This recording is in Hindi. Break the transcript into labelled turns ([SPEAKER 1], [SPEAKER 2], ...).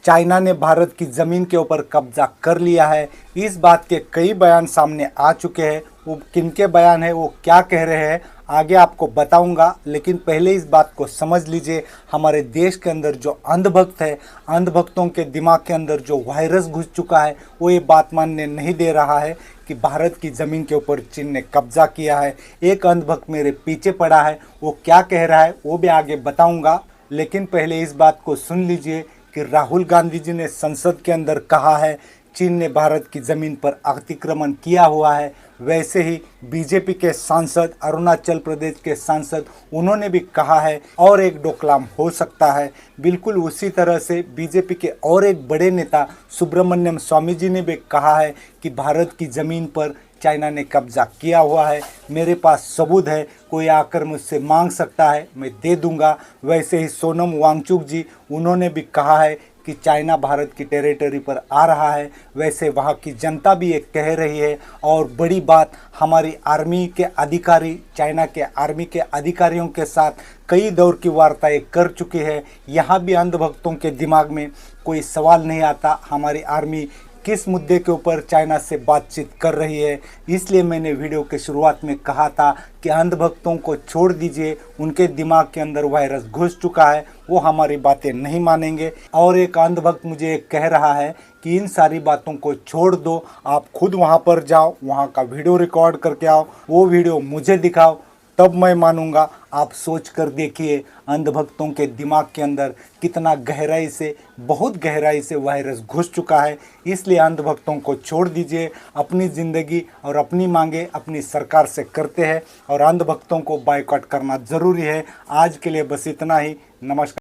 [SPEAKER 1] चाइना ने भारत की ज़मीन के ऊपर कब्जा कर लिया है। इस बात के कई बयान सामने आ चुके हैं। वो किनके बयान है, वो क्या कह रहे हैं, आगे आपको बताऊंगा। लेकिन पहले इस बात को समझ लीजिए, हमारे देश के अंदर जो अंधभक्त है, अंधभक्तों के दिमाग के अंदर जो वायरस घुस चुका है, वो ये बात मानने नहीं दे रहा है कि भारत की ज़मीन के ऊपर चीन ने कब्जा किया है। एक अंधभक्त मेरे पीछे पड़ा है, वो क्या कह रहा है वो भी आगे बताऊंगा। लेकिन पहले इस बात को सुन लीजिए कि राहुल गांधी जी ने संसद के अंदर कहा है चीन ने भारत की ज़मीन पर अतिक्रमण किया हुआ है। वैसे ही बीजेपी के सांसद, अरुणाचल प्रदेश के सांसद, उन्होंने भी कहा है और एक डोकलाम हो सकता है। बिल्कुल उसी तरह से बीजेपी के और एक बड़े नेता सुब्रमण्यम स्वामी जी ने भी कहा है कि भारत की ज़मीन पर चाइना ने कब्जा किया हुआ है। मेरे पास सबूत है, कोई आकर मुझसे मांग सकता है, मैं दे दूंगा। वैसे ही सोनम वांगचुक जी, उन्होंने भी कहा है कि चाइना भारत की टेरिटरी पर आ रहा है। वैसे वहाँ की जनता भी ये कह रही है। और बड़ी बात, हमारी आर्मी के अधिकारी चाइना के आर्मी के अधिकारियों के साथ कई दौर की वार्ताएं कर चुके हैं। यहाँ भी अंधभक्तों के दिमाग में कोई सवाल नहीं आता हमारी आर्मी किस मुद्दे के ऊपर चाइना से बातचीत कर रही है। इसलिए मैंने वीडियो के शुरुआत में कहा था कि अंधभक्तों को छोड़ दीजिए, उनके दिमाग के अंदर वायरस घुस चुका है, वो हमारी बातें नहीं मानेंगे। और एक अंधभक्त मुझे कह रहा है कि इन सारी बातों को छोड़ दो, आप खुद वहाँ पर जाओ, वहाँ का वीडियो रिकॉर्ड करके आओ, वो वीडियो मुझे दिखाओ, तब मैं मानूंगा। आप सोच कर देखिए अंधभक्तों के दिमाग के अंदर कितना गहराई से, बहुत गहराई से वायरस घुस चुका है। इसलिए अंधभक्तों को छोड़ दीजिए, अपनी ज़िंदगी और अपनी मांगे अपनी सरकार से करते हैं और अंधभक्तों को बायकॉट करना ज़रूरी है। आज के लिए बस इतना ही। नमस्कार।